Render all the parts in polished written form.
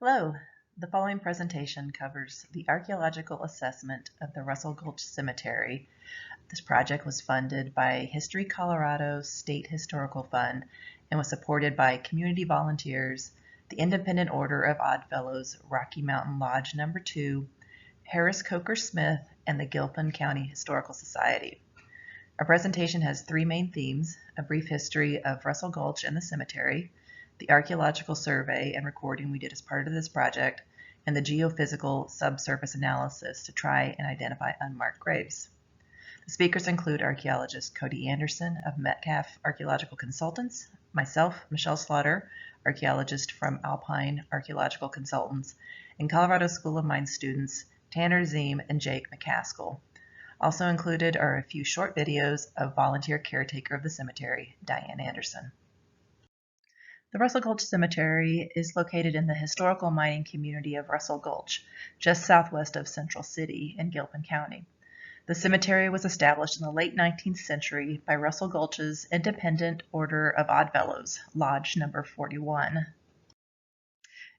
Hello. The following presentation covers the archaeological assessment of the Russell Gulch Cemetery. This project was funded by History Colorado State Historical Fund and was supported by community volunteers, the Independent Order of Odd Fellows, Rocky Mountain Lodge No. 2, Harris Coker Smith, and the Gilpin County Historical Society. Our presentation has three main themes: a brief history of Russell Gulch and the cemetery, the archaeological survey and recording we did as part of this project, and the geophysical subsurface analysis to try and identify unmarked graves. The speakers include archaeologist Cody Anderson of Metcalf Archaeological Consultants, myself, Michelle Slaughter, archaeologist from Alpine Archaeological Consultants, and Colorado School of Mines students Tanner Ziem and Jake McCaskill. Also included are a few short videos of volunteer caretaker of the cemetery, Diane Anderson. The Russell Gulch Cemetery is located in the historical mining community of Russell Gulch, just southwest of Central City in Gilpin County. The cemetery was established in the late 19th century by Russell Gulch's Independent Order of Odd Fellows, Lodge No. 41.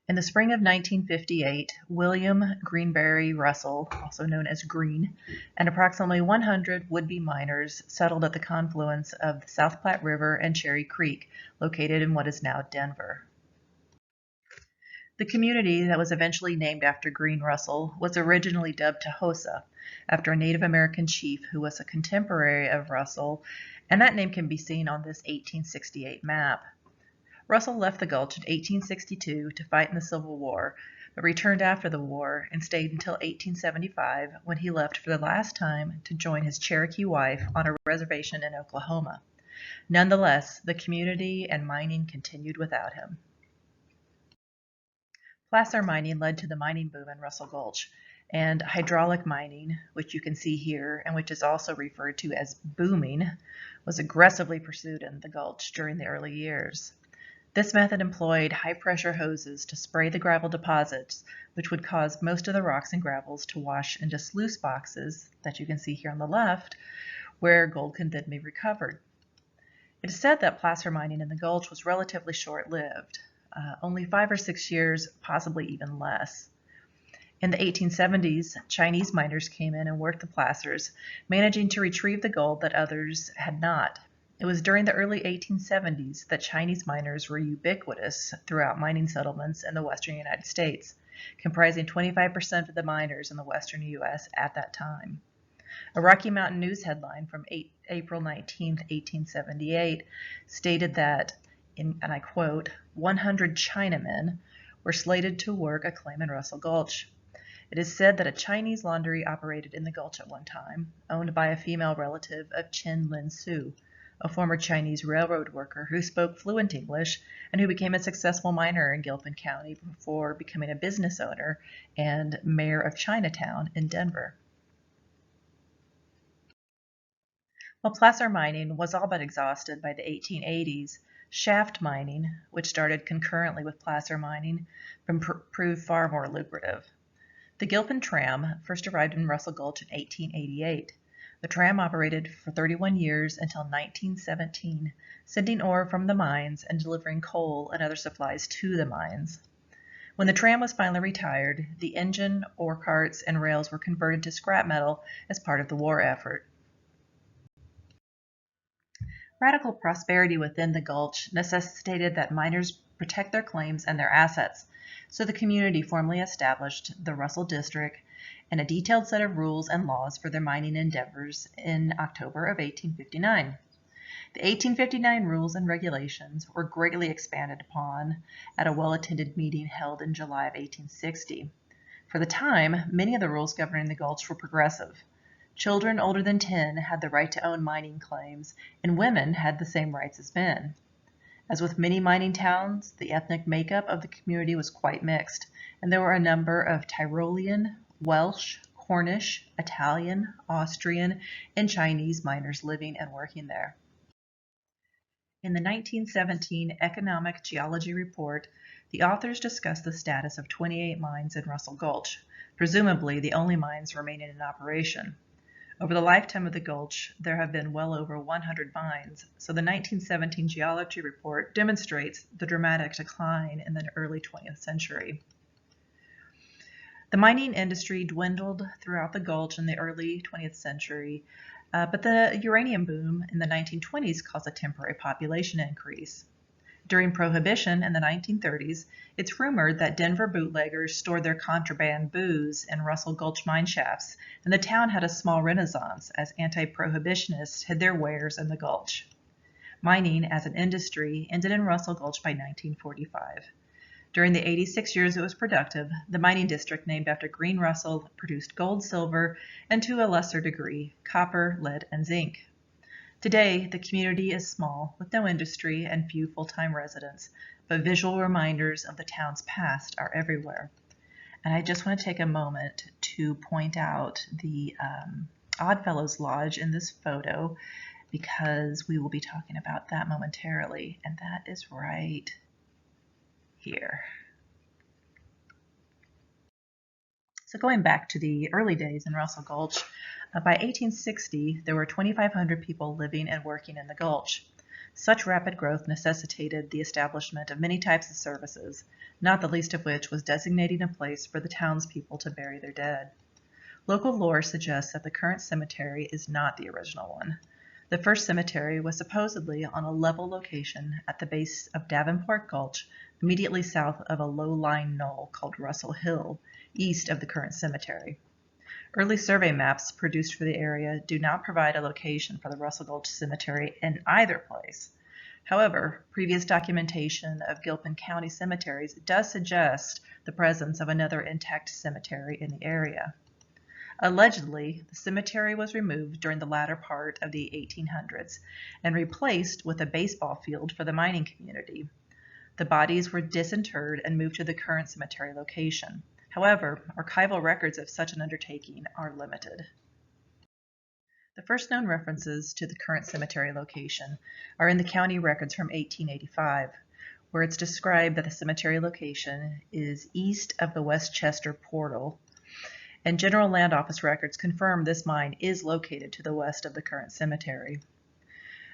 In the spring of 1958, William Greenberry Russell, also known as Green, and approximately 100 would-be miners settled at the confluence of the South Platte River and Cherry Creek, located in what is now Denver. The community that was eventually named after Green Russell was originally dubbed Tahosa, after a Native American chief who was a contemporary of Russell, and that name can be seen on this 1868 map. Russell left the Gulch in 1862 to fight in the Civil War, but returned after the war and stayed until 1875, when he left for the last time to join his Cherokee wife on a reservation in Oklahoma. Nonetheless, the community and mining continued without him. Placer mining led to the mining boom in Russell Gulch, and hydraulic mining, which you can see here and which is also referred to as booming, was aggressively pursued in the Gulch during the early years. This method employed high-pressure hoses to spray the gravel deposits, which would cause most of the rocks and gravels to wash into sluice boxes that you can see here on the left, where gold can then be recovered. It is said that placer mining in the Gulch was relatively short-lived, only 5 or 6 years, possibly even less. In the 1870s, Chinese miners came in and worked the placers, managing to retrieve the gold that others had not. It was during the early 1870s that Chinese miners were ubiquitous throughout mining settlements in the western United States, comprising 25% of the miners in the western U.S. at that time. A Rocky Mountain News headline from April 19, 1878 stated that, and I quote, 100 Chinamen were slated to work a claim in Russell Gulch. It is said that a Chinese laundry operated in the Gulch at one time, owned by a female relative of Chen Lin Su, a former Chinese railroad worker who spoke fluent English and who became a successful miner in Gilpin County before becoming a business owner and mayor of Chinatown in Denver. While placer mining was all but exhausted by the 1880s, shaft mining, which started concurrently with placer mining, proved far more lucrative. The Gilpin tram first arrived in Russell Gulch in 1888. The tram operated for 31 years until 1917, sending ore from the mines and delivering coal and other supplies to the mines. When the tram was finally retired, the engine, ore carts, and rails were converted to scrap metal as part of the war effort. Radical prosperity within the Gulch necessitated that miners protect their claims and their assets, so the community formally established the Russell District and a detailed set of rules and laws for their mining endeavors in October of 1859. The 1859 rules and regulations were greatly expanded upon at a well-attended meeting held in July of 1860. For the time, many of the rules governing the Gulch were progressive. Children older than 10 had the right to own mining claims, and women had the same rights as men. As with many mining towns, the ethnic makeup of the community was quite mixed, and there were a number of Tyrolean, Welsh, Cornish, Italian, Austrian, and Chinese miners living and working there. In the 1917 Economic Geology Report, the authors discussed the status of 28 mines in Russell Gulch, presumably the only mines remaining in operation. Over the lifetime of the Gulch, there have been well over 100 mines, so the 1917 geology report demonstrates the dramatic decline in the early 20th century. The mining industry dwindled throughout the Gulch in the early 20th century, but the uranium boom in the 1920s caused a temporary population increase. During Prohibition in the 1930s, it's rumored that Denver bootleggers stored their contraband booze in Russell Gulch mine shafts, and the town had a small renaissance as anti-prohibitionists hid their wares in the Gulch. Mining as an industry ended in Russell Gulch by 1945. During the 86 years it was productive, the mining district named after Green Russell produced gold, silver, and to a lesser degree, copper, lead, and zinc. Today, the community is small, with no industry and few full-time residents, but visual reminders of the town's past are everywhere. And I just want to take a moment to point out the Oddfellows Lodge in this photo, because we will be talking about that momentarily, and that is right here. So going back to the early days in Russell Gulch, by 1860, there were 2,500 people living and working in the Gulch. Such rapid growth necessitated the establishment of many types of services, not the least of which was designating a place for the townspeople to bury their dead. Local lore suggests that the current cemetery is not the original one. The first cemetery was supposedly on a level location at the base of Davenport Gulch, immediately south of a low-lying knoll called Russell Hill, east of the current cemetery. Early survey maps produced for the area do not provide a location for the Russell Gulch Cemetery in either place. However, previous documentation of Gilpin County cemeteries does suggest the presence of another intact cemetery in the area. Allegedly, the cemetery was removed during the latter part of the 1800s and replaced with a baseball field for the mining community. The bodies were disinterred and moved to the current cemetery location. However, archival records of such an undertaking are limited. The first known references to the current cemetery location are in the county records from 1885, where it's described that the cemetery location is east of the Westchester Portal, and General Land Office records confirm this mine is located to the west of the current cemetery.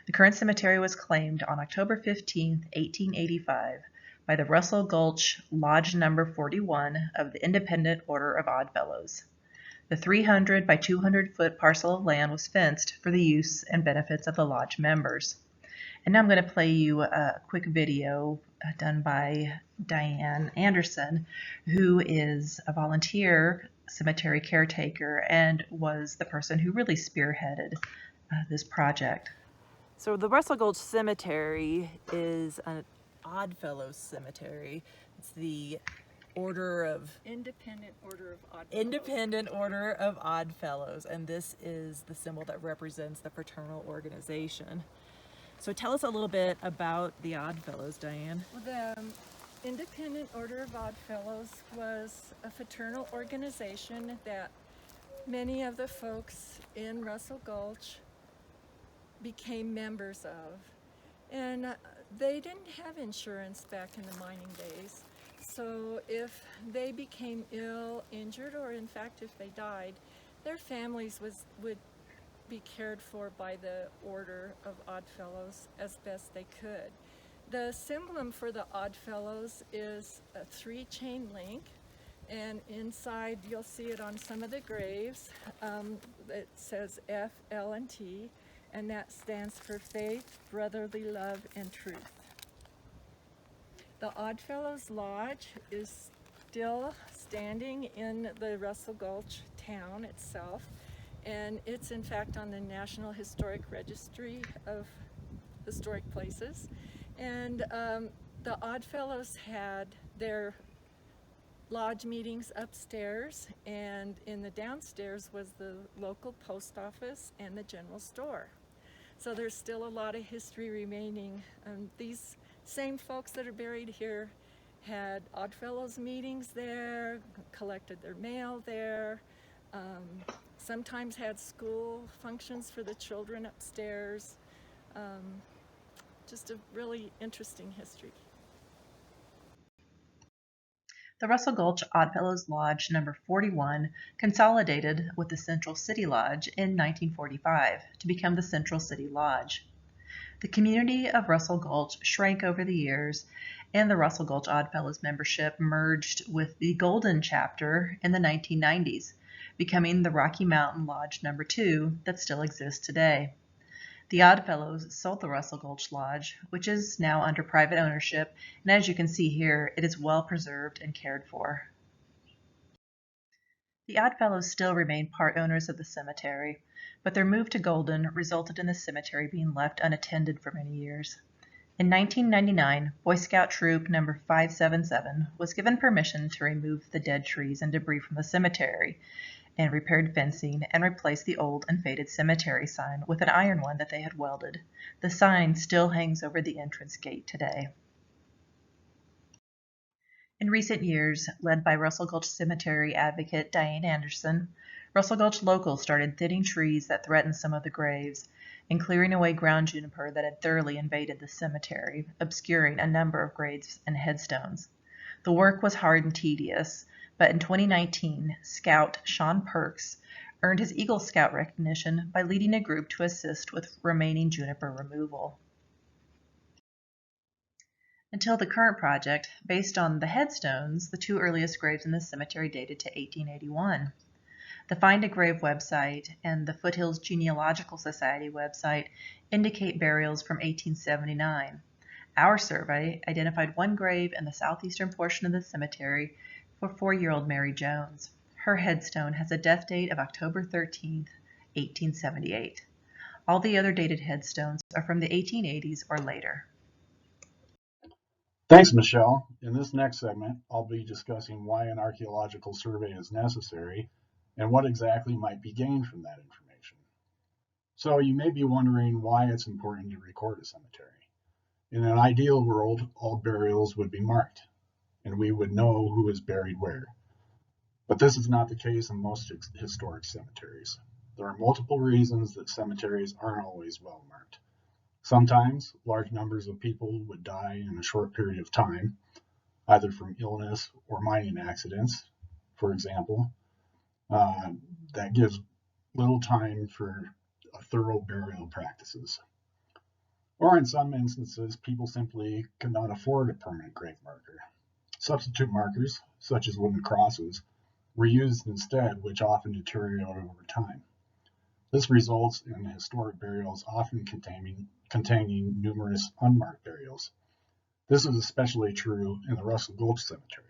The current cemetery was claimed on October 15, 1885, by the Russell Gulch Lodge Number 41 of the Independent Order of Oddfellows. The 300 by 200 foot parcel of land was fenced for the use and benefits of the lodge members. And now I'm going to play you a quick video done by Diane Anderson, who is a volunteer cemetery caretaker and was the person who really spearheaded this project. So the Russell Gulch Cemetery is an Oddfellows cemetery. It's the Independent Order of Oddfellows. Independent Order of Oddfellows, and this is the symbol that represents the fraternal organization. So tell us a little bit about the Oddfellows, Diane. Well, the Independent Order of Oddfellows was a fraternal organization that many of the folks in Russell Gulch became members of. And they didn't have insurance back in the mining days. So if they became ill, injured, or in fact if they died, their families would be cared for by the Order of Oddfellows as best they could. The symbol for the Oddfellows is a 3-chain link, and inside you'll see it on some of the graves. It says F, L, and T, and that stands for faith, brotherly love, and truth. The Oddfellows Lodge is still standing in the Russell Gulch town itself, and it's in fact on the National Historic Registry of Historic Places. And the Oddfellows had their lodge meetings upstairs, and in the downstairs was the local post office and the general store. So there's still a lot of history remaining. These same folks that are buried here had Oddfellows meetings there, collected their mail there, sometimes had school functions for the children upstairs. Just a really interesting history. The Russell Gulch Oddfellows Lodge Number 41 consolidated with the Central City Lodge in 1945 to become the Central City Lodge. The community of Russell Gulch shrank over the years, and the Russell Gulch Oddfellows membership merged with the Golden chapter in the 1990s, becoming the Rocky Mountain Lodge No. 2 that still exists today. The Oddfellows sold the Russell Gulch Lodge, which is now under private ownership, and as you can see here, it is well preserved and cared for. The Oddfellows still remain part owners of the cemetery, but their move to Golden resulted in the cemetery being left unattended for many years. In 1999, Boy Scout Troop No. 577 was given permission to remove the dead trees and debris from the cemetery, and repaired fencing, and replaced the old and faded cemetery sign with an iron one that they had welded. The sign still hangs over the entrance gate today. In recent years, led by Russell Gulch Cemetery advocate Diane Anderson, Russell Gulch locals started thinning trees that threatened some of the graves and clearing away ground juniper that had thoroughly invaded the cemetery, obscuring a number of graves and headstones. The work was hard and tedious, but in 2019, Scout Sean Perks earned his Eagle Scout recognition by leading a group to assist with remaining juniper removal. Until the current project, based on the headstones, the two earliest graves in the cemetery dated to 1881. The Find a Grave website and the Foothills Genealogical Society website indicate burials from 1879. Our survey identified one grave in the southeastern portion of the cemetery for 4-year-old Mary Jones. Her headstone has a death date of October 13, 1878. All the other dated headstones are from the 1880s or later. Thanks, Michelle. In this next segment, I'll be discussing why an archaeological survey is necessary and what exactly might be gained from that information. So you may be wondering why it's important to record a cemetery. In an ideal world, all burials would be marked, and we would know who is buried where. But this is not the case in most historic cemeteries. There are multiple reasons that cemeteries aren't always well marked. Sometimes large numbers of people would die in a short period of time, either from illness or mining accidents, for example. That gives little time for thorough burial practices. Or in some instances, people simply cannot afford a permanent grave marker. Substitute markers, such as wooden crosses, were used instead, which often deteriorate over time. This results in historic burials often containing numerous unmarked burials. This is especially true in the Russell Gulch Cemetery.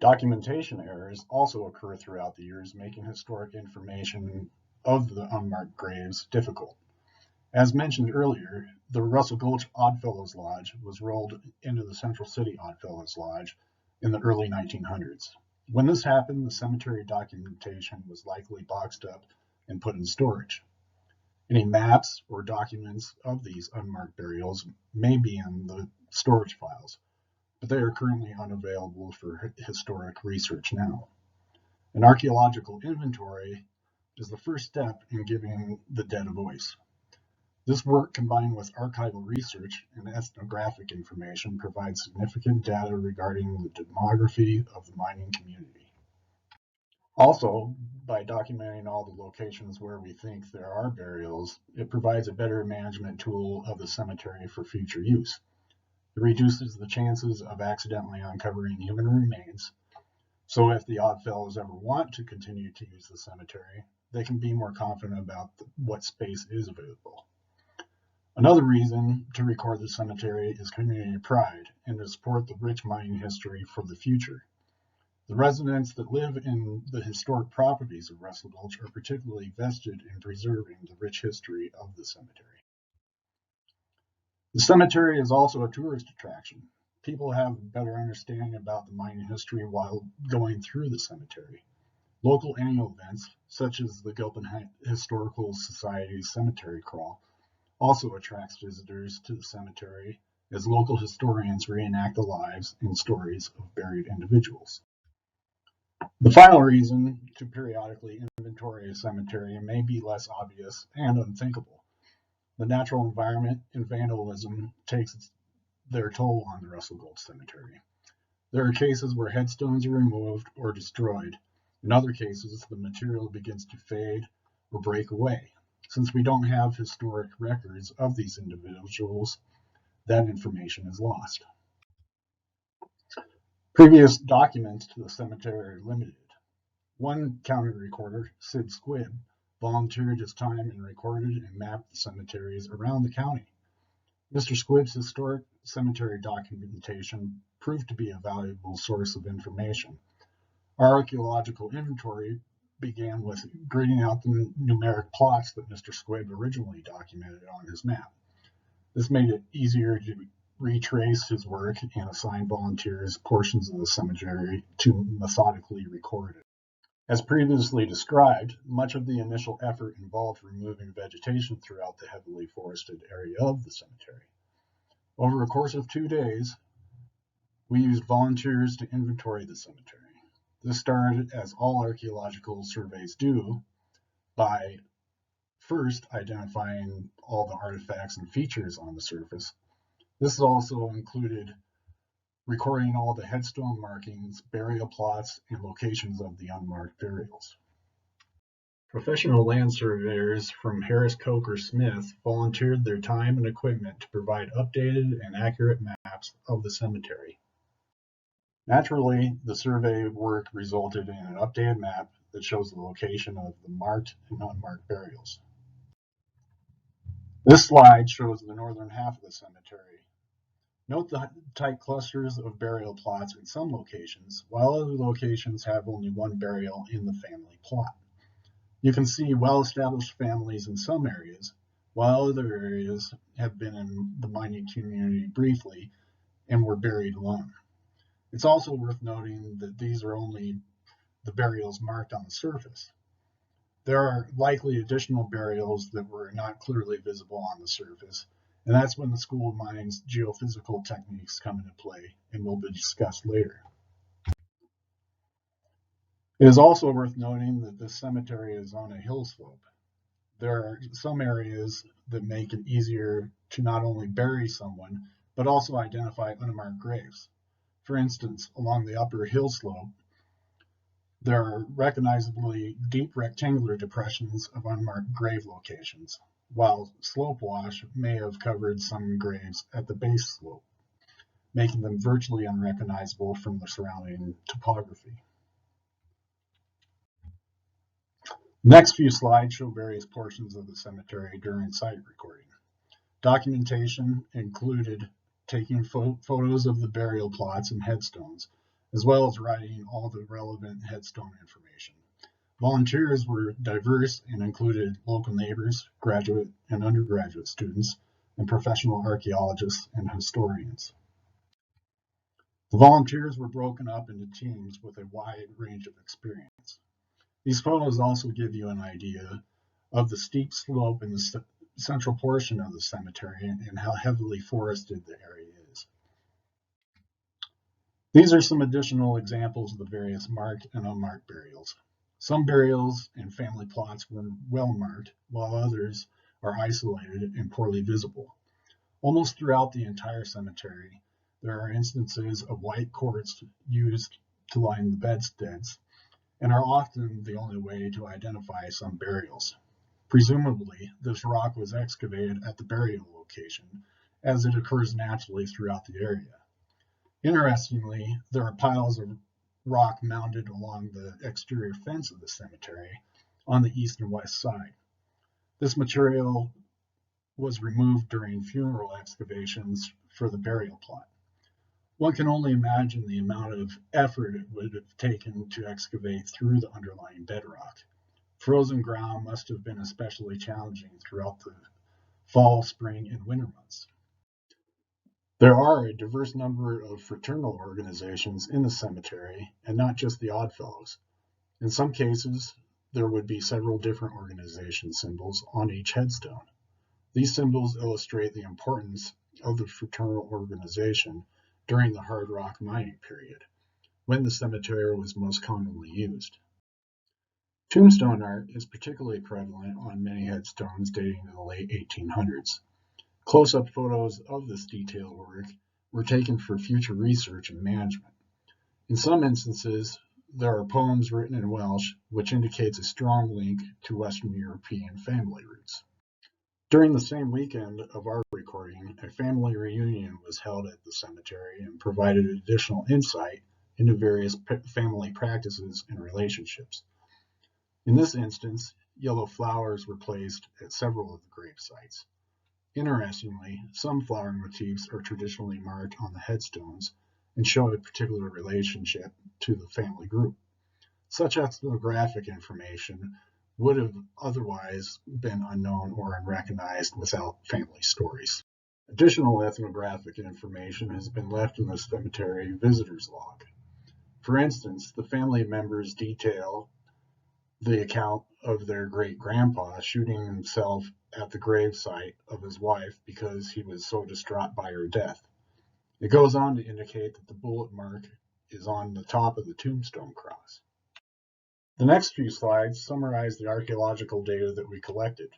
Documentation errors also occur throughout the years, making historic information of the unmarked graves difficult. As mentioned earlier, the Russell Gulch Oddfellows Lodge was rolled into the Central City Oddfellows Lodge in the early 1900s. When this happened, the cemetery documentation was likely boxed up and put in storage. Any maps or documents of these unmarked burials may be in the storage files, but they are currently unavailable for historic research now. An archaeological inventory is the first step in giving the dead a voice. This work, combined with archival research and ethnographic information, provides significant data regarding the demography of the mining community. Also, by documenting all the locations where we think there are burials, it provides a better management tool of the cemetery for future use. It reduces the chances of accidentally uncovering human remains, so if the Oddfellows ever want to continue to use the cemetery, they can be more confident about what space is available. Another reason to record the cemetery is community pride and to support the rich mining history for the future. The residents that live in the historic properties of Russell Gulch are particularly vested in preserving the rich history of the cemetery. The cemetery is also a tourist attraction. People have a better understanding about the mining history while going through the cemetery. Local annual events, such as the Gulch Historical Society's Cemetery Crawl, also attracts visitors to the cemetery as local historians reenact the lives and stories of buried individuals. The final reason to periodically inventory a cemetery may be less obvious and unthinkable. The natural environment and vandalism takes their toll on the Russell Gulch Cemetery. There are cases where headstones are removed or destroyed. In other cases, the material begins to fade or break away. Since we don't have historic records of these individuals, that information is lost. Previous documents to the cemetery are limited. One county recorder, Sid Squibb, volunteered his time and recorded and mapped the cemeteries around the county. Mr. Squibb's historic cemetery documentation proved to be a valuable source of information. Our archaeological inventory began with grading out the numeric plots that Mr. Squibb originally documented on his map. This made it easier to retrace his work and assign volunteers portions of the cemetery to methodically record it. As previously described, much of the initial effort involved removing vegetation throughout the heavily forested area of the cemetery. Over a course of 2 days, we used volunteers to inventory the cemetery. This started, as all archaeological surveys do, by first identifying all the artifacts and features on the surface. This also included recording all the headstone markings, burial plots, and locations of the unmarked burials. Professional land surveyors from Harris Coker Smith volunteered their time and equipment to provide updated and accurate maps of the cemetery. Naturally, the survey work resulted in an updated map that shows the location of the marked and unmarked burials. This slide shows the northern half of the cemetery. Note the tight clusters of burial plots in some locations, while other locations have only one burial in the family plot. You can see well-established families in some areas, while other areas have been in the mining community briefly and were buried alone. It's also worth noting that these are only the burials marked on the surface. There are likely additional burials that were not clearly visible on the surface, and that's when the School of Mines geophysical techniques come into play and will be discussed later. It is also worth noting that this cemetery is on a hill slope. There are some areas that make it easier to not only bury someone, but also identify unmarked graves. For instance, along the upper hill slope, there are recognizably deep rectangular depressions of unmarked grave locations, while slope wash may have covered some graves at the base slope, making them virtually unrecognizable from the surrounding topography. The next few slides show various portions of the cemetery during site recording. Documentation included taking photos of the burial plots and headstones, as well as writing all the relevant headstone information. Volunteers were diverse and included local neighbors, graduate and undergraduate students, and professional archaeologists and historians. The volunteers were broken up into teams with a wide range of experience. These photos also give you an idea of the steep slope in the central portion of the cemetery and how heavily forested the area is. These are some additional examples of the various marked and unmarked burials. Some burials and family plots were well marked, while others are isolated and poorly visible. Almost throughout the entire cemetery, there are instances of white quartz used to line the bedsteads, and are often the only way to identify some burials. Presumably, this rock was excavated at the burial location, as it occurs naturally throughout the area. Interestingly, there are piles of rock mounted along the exterior fence of the cemetery on the east and west side. This material was removed during funeral excavations for the burial plot. One can only imagine the amount of effort it would have taken to excavate through the underlying bedrock. Frozen ground must have been especially challenging throughout the fall, spring, and winter months. There are a diverse number of fraternal organizations in the cemetery, and not just the Oddfellows. In some cases, there would be several different organization symbols on each headstone. These symbols illustrate the importance of the fraternal organization during the hard rock mining period, when the cemetery was most commonly used. Tombstone art is particularly prevalent on many headstones dating to the late 1800s. Close-up photos of this detailed work were taken for future research and management. In some instances, there are poems written in Welsh, which indicates a strong link to Western European family roots. During the same weekend of our recording, a family reunion was held at the cemetery and provided additional insight into various family practices and relationships. In this instance, yellow flowers were placed at several of the grave sites. Interestingly, some flower motifs are traditionally marked on the headstones and show a particular relationship to the family group. Such ethnographic information would have otherwise been unknown or unrecognized without family stories. Additional ethnographic information has been left in the cemetery visitor's log. For instance, the family members detail the account of their great-grandpa shooting himself at the gravesite of his wife because he was so distraught by her death. It goes on to indicate that the bullet mark is on the top of the tombstone cross. The next few slides summarize the archaeological data that we collected.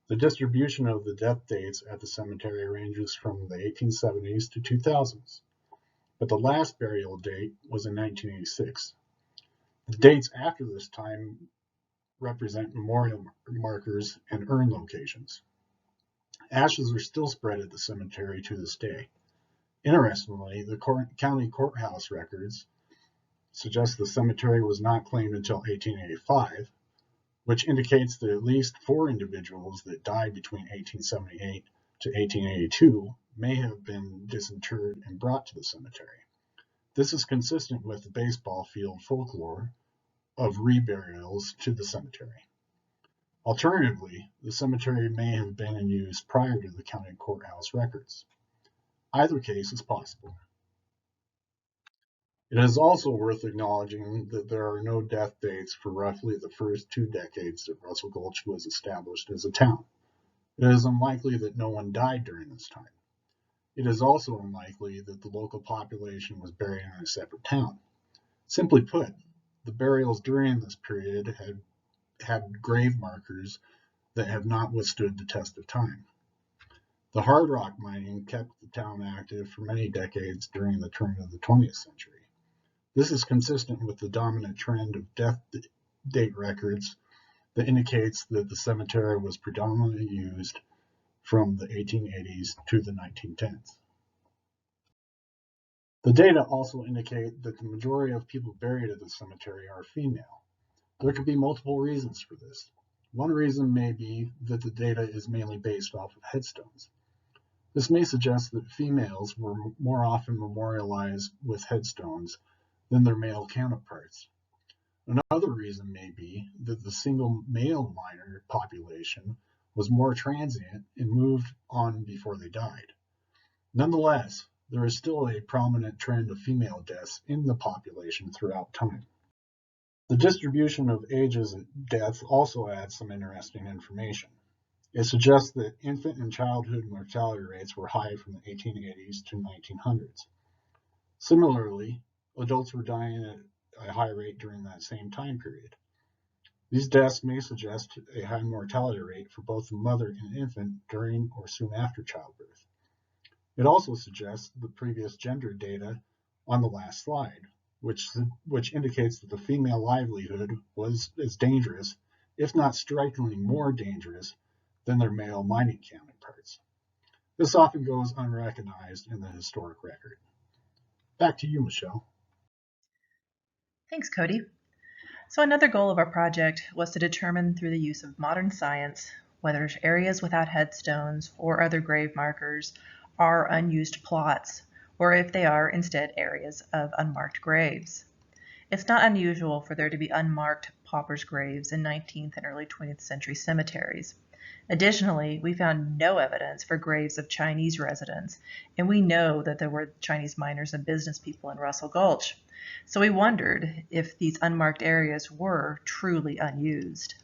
The distribution of the death dates at the cemetery ranges from the 1870s to 2000s, but the last burial date was in 1986. The dates after this time represent memorial markers and urn locations. Ashes are still spread at the cemetery to this day. Interestingly, the county courthouse records suggest the cemetery was not claimed until 1885, which indicates that at least 4 individuals that died between 1878 to 1882 may have been disinterred and brought to the cemetery. This is consistent with the baseball field folklore of reburials to the cemetery. Alternatively, the cemetery may have been in use prior to the county courthouse records. Either case is possible. It is also worth acknowledging that there are no death dates for roughly the first 2 decades that Russell Gulch was established as a town. It is unlikely that no one died during this time. It is also unlikely that the local population was buried in a separate town. Simply put, the burials during this period had grave markers that have not withstood the test of time. The hard rock mining kept the town active for many decades during the turn of the 20th century. This is consistent with the dominant trend of death date records that indicates that the cemetery was predominantly used from the 1880s to the 1910s. The data also indicate that the majority of people buried at the cemetery are female. There could be multiple reasons for this. One reason may be that the data is mainly based off of headstones. This may suggest that females were more often memorialized with headstones than their male counterparts. Another reason may be that the single male miner population was more transient and moved on before they died. Nonetheless, there is still a prominent trend of female deaths in the population throughout time. The distribution of ages at death also adds some interesting information. It suggests that infant and childhood mortality rates were high from the 1880s to 1900s. Similarly, adults were dying at a high rate during that same time period. These deaths may suggest a high mortality rate for both the mother and infant during or soon after childbirth. It also suggests the previous gender data on the last slide, which indicates that the female livelihood was as dangerous, if not strikingly more dangerous, than their male mining counterparts. This often goes unrecognized in the historic record. Back to you, Michelle. Thanks, Cody. So another goal of our project was to determine through the use of modern science whether areas without headstones or other grave markers are unused plots, or if they are instead areas of unmarked graves. It's not unusual for there to be unmarked paupers' graves in 19th and early 20th century cemeteries. Additionally, we found no evidence for graves of Chinese residents, and we know that there were Chinese miners and business people in Russell Gulch. So we wondered if these unmarked areas were truly unused.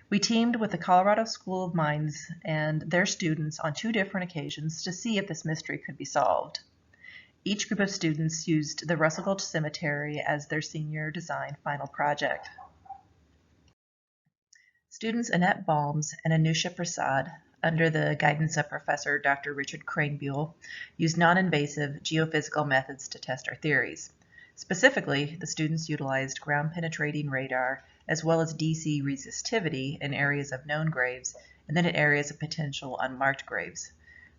We teamed with the Colorado School of Mines and their students on 2 different occasions to see if this mystery could be solved. Each group of students used the Russell Gulch Cemetery as their senior design final project. Students Annette Balms and Anusha Prasad, under the guidance of Professor Dr. Richard Cranebuell, used non-invasive geophysical methods to test our theories. Specifically, the students utilized ground-penetrating radar as well as DC resistivity in areas of known graves and then in areas of potential unmarked graves.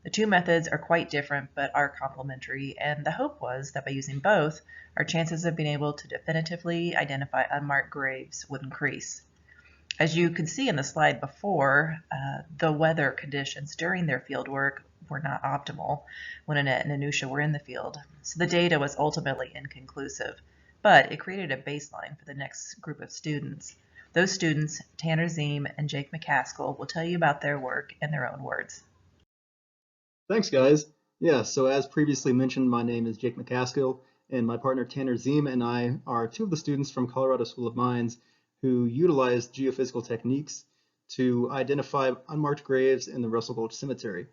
The two methods are quite different but are complementary, and the hope was that by using both, our chances of being able to definitively identify unmarked graves would increase. As you could see in the slide before, the weather conditions during their field work were not optimal when Annette and Anusha were in the field, so the data was ultimately inconclusive, but it created a baseline for the next group of students. Those students, Tanner Ziem and Jake McCaskill, will tell you about their work in their own words. Thanks, guys. Yeah, so as previously mentioned, my name is Jake McCaskill, and my partner Tanner Ziem and I are two of the students from Colorado School of Mines who utilized geophysical techniques to identify unmarked graves in the Russell Gulch Cemetery.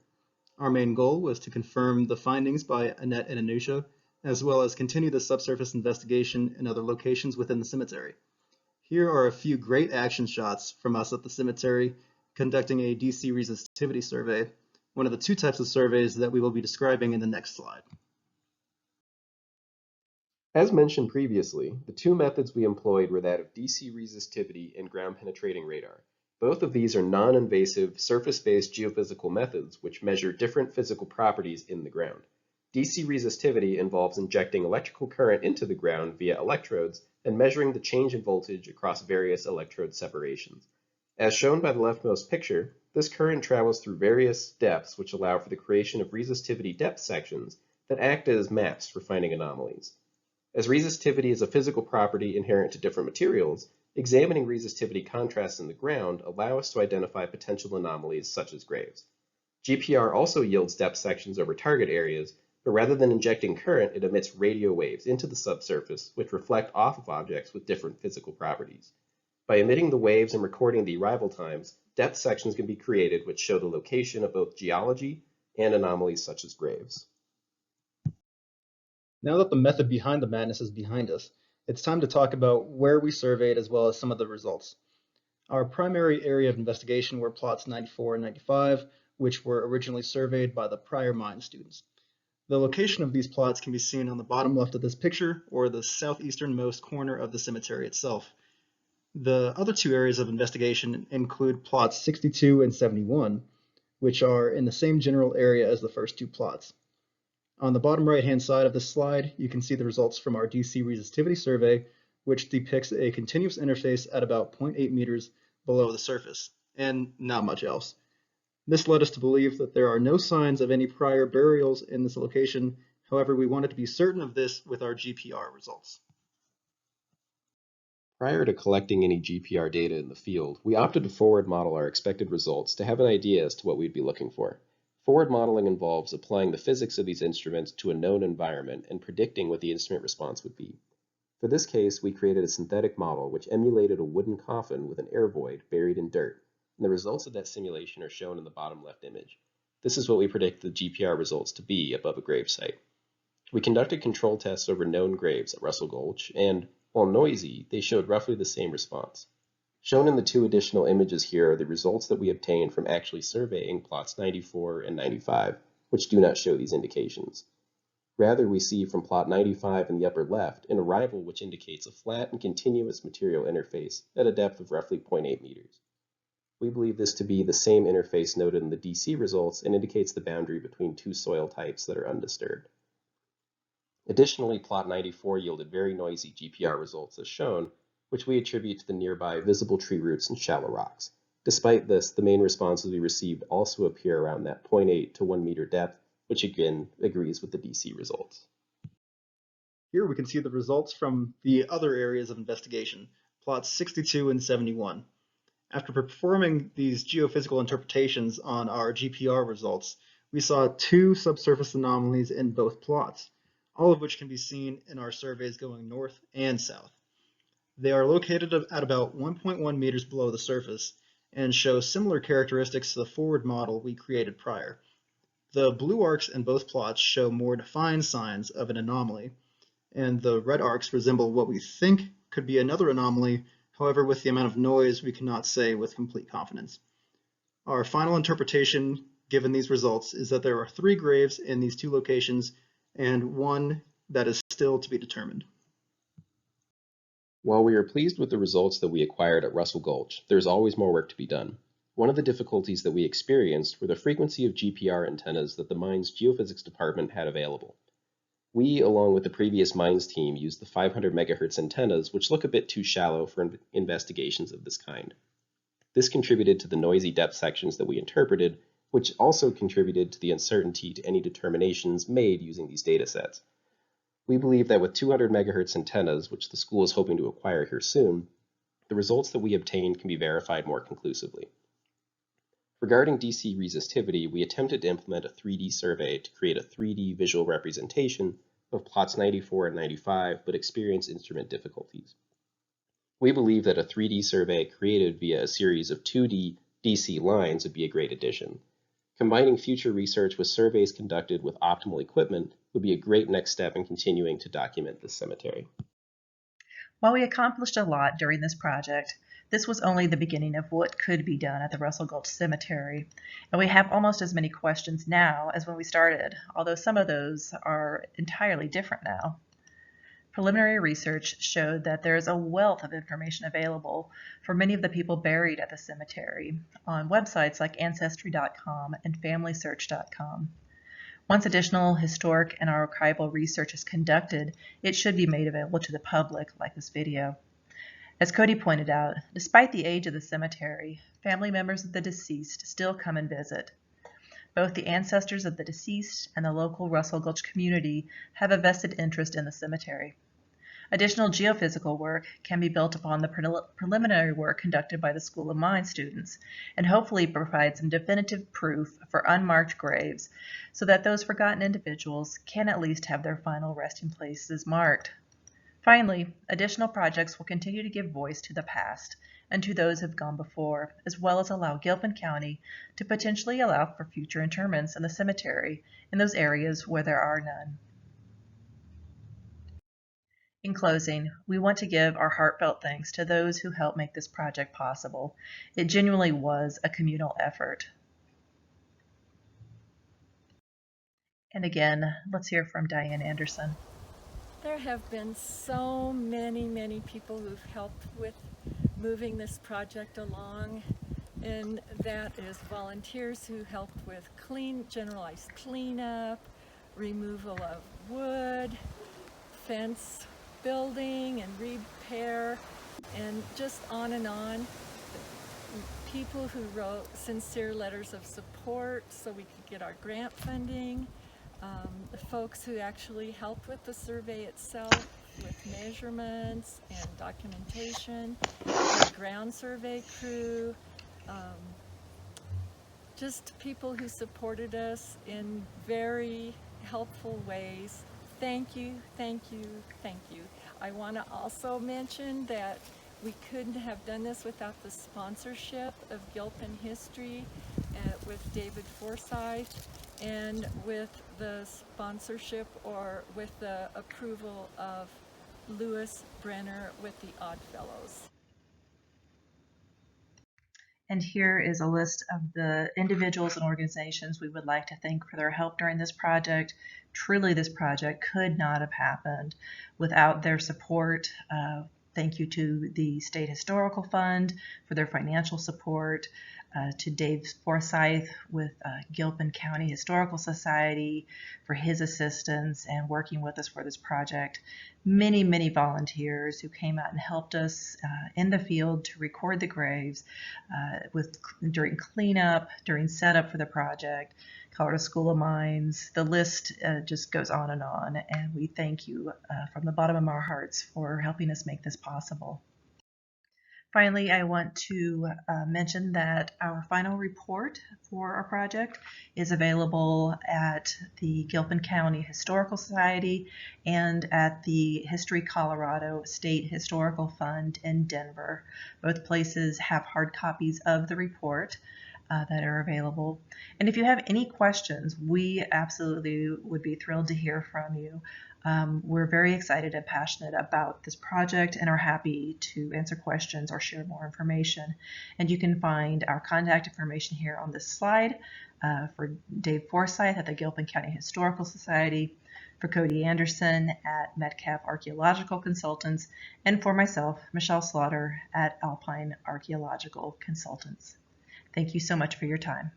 Our main goal was to confirm the findings by Annette and Anusha, as well as continue the subsurface investigation in other locations within the cemetery. Here are a few great action shots from us at the cemetery conducting a DC resistivity survey, one of the two types of surveys that we will be describing in the next slide. As mentioned previously, the two methods we employed were that of DC resistivity and ground penetrating radar. Both of these are non-invasive, surface-based geophysical methods which measure different physical properties in the ground. DC resistivity involves injecting electrical current into the ground via electrodes and measuring the change in voltage across various electrode separations. As shown by the leftmost picture, this current travels through various depths which allow for the creation of resistivity depth sections that act as maps for finding anomalies. As resistivity is a physical property inherent to different materials, examining resistivity contrasts in the ground allow us to identify potential anomalies such as graves. GPR also yields depth sections over target areas, but rather than injecting current, it emits radio waves into the subsurface which reflect off of objects with different physical properties. By emitting the waves and recording the arrival times, depth sections can be created which show the location of both geology and anomalies such as graves. Now that the method behind the madness is behind us, it's time to talk about where we surveyed as well as some of the results. Our primary area of investigation were plots 94 and 95, which were originally surveyed by the prior mine students. The location of these plots can be seen on the bottom left of this picture, or the southeasternmost corner of the cemetery itself. The other two areas of investigation include plots 62 and 71, which are in the same general area as the first two plots. On the bottom right-hand side of this slide, you can see the results from our DC resistivity survey, which depicts a continuous interface at about 0.8 meters below the surface, and not much else. This led us to believe that there are no signs of any prior burials in this location. However, we wanted to be certain of this with our GPR results. Prior to collecting any GPR data in the field, we opted to forward model our expected results to have an idea as to what we'd be looking for. Forward modeling involves applying the physics of these instruments to a known environment and predicting what the instrument response would be. For this case, we created a synthetic model which emulated a wooden coffin with an air void buried in dirt, and the results of that simulation are shown in the bottom left image. This is what we predict the GPR results to be above a grave site. We conducted control tests over known graves at Russell Gulch, and, while noisy, they showed roughly the same response. Shown in the two additional images here are the results that we obtained from actually surveying plots 94 and 95, which do not show these indications. Rather, we see from plot 95 in the upper left an arrival which indicates a flat and continuous material interface at a depth of roughly 0.8 meters. We believe this to be the same interface noted in the DC results and indicates the boundary between two soil types that are undisturbed. Additionally, plot 94 yielded very noisy GPR results as shown, which we attribute to the nearby visible tree roots and shallow rocks. Despite this, the main responses we received also appear around that 0.8 to 1 meter depth, which again agrees with the DC results. Here we can see the results from the other areas of investigation, plots 62 and 71. After performing these geophysical interpretations on our GPR results, we saw two subsurface anomalies in both plots, all of which can be seen in our surveys going north and south. They are located at about 1.1 meters below the surface and show similar characteristics to the forward model we created prior. The blue arcs in both plots show more defined signs of an anomaly, and the red arcs resemble what we think could be another anomaly. However, with the amount of noise, we cannot say with complete confidence. Our final interpretation, given these results, is that there are 3 graves in these two locations and one that is still to be determined. While we are pleased with the results that we acquired at Russell Gulch, there is always more work to be done. One of the difficulties that we experienced were the frequency of GPR antennas that the mine's geophysics department had available. We, along with the previous mines team, used the 500 MHz antennas, which look a bit too shallow for investigations of this kind. This contributed to the noisy depth sections that we interpreted, which also contributed to the uncertainty to any determinations made using these datasets. We believe that with 200 MHz antennas, which the school is hoping to acquire here soon, the results that we obtained can be verified more conclusively. Regarding DC resistivity, we attempted to implement a 3D survey to create a 3D visual representation of plots 94 and 95, but experienced instrument difficulties. We believe that a 3D survey created via a series of 2D DC lines would be a great addition. Combining future research with surveys conducted with optimal equipment would be a great next step in continuing to document this cemetery. While we accomplished a lot during this project, this was only the beginning of what could be done at the Russell Gulch Cemetery, and we have almost as many questions now as when we started, although some of those are entirely different now. Preliminary research showed that there is a wealth of information available for many of the people buried at the cemetery on websites like Ancestry.com and FamilySearch.com. Once additional historic and archival research is conducted, it should be made available to the public, like this video. As Cody pointed out, despite the age of the cemetery, family members of the deceased still come and visit. Both the ancestors of the deceased and the local Russell Gulch community have a vested interest in the cemetery. Additional geophysical work can be built upon the preliminary work conducted by the School of Mines students and hopefully provide some definitive proof for unmarked graves so that those forgotten individuals can at least have their final resting places marked. Finally, additional projects will continue to give voice to the past and to those who have gone before, as well as allow Gilpin County to potentially allow for future interments in the cemetery in those areas where there are none. In closing, we want to give our heartfelt thanks to those who helped make this project possible. It genuinely was a communal effort. And again, let's hear from Diane Anderson. There have been so many people who've helped with moving this project along, and that is volunteers who helped with generalized cleanup, removal of wood, fence building and repair, and just on and on. People who wrote sincere letters of support so we could get our grant funding. The folks who actually helped with the survey itself, with measurements and documentation, the ground survey crew, just people who supported us in very helpful ways. Thank you, thank you, thank you. I want to also mention that we couldn't have done this without the sponsorship of Gilpin History with David Forsyth, and with the sponsorship or with the approval of Lewis Brenner with the Oddfellows. And here is a list of the individuals and organizations we would like to thank for their help during this project. Truly, this project could not have happened without their support. Thank you to the State Historical Fund for their financial support, to Dave Forsyth with Gilpin County Historical Society for his assistance and working with us for this project. Many volunteers who came out and helped us in the field to record the graves during cleanup, during setup for the project, Colorado School of Mines. The list just goes on, and we thank you from the bottom of our hearts for helping us make this possible. Finally, I want to mention that our final report for our project is available at the Gilpin County Historical Society and at the History Colorado State Historical Fund in Denver. Both places have hard copies of the report that are available. And if you have any questions, we absolutely would be thrilled to hear from you. We're very excited and passionate about this project and are happy to answer questions or share more information. And you can find our contact information here on this slide for Dave Forsyth at the Gilpin County Historical Society, for Cody Anderson at Metcalf Archaeological Consultants, and for myself, Michelle Slaughter at Alpine Archaeological Consultants. Thank you so much for your time.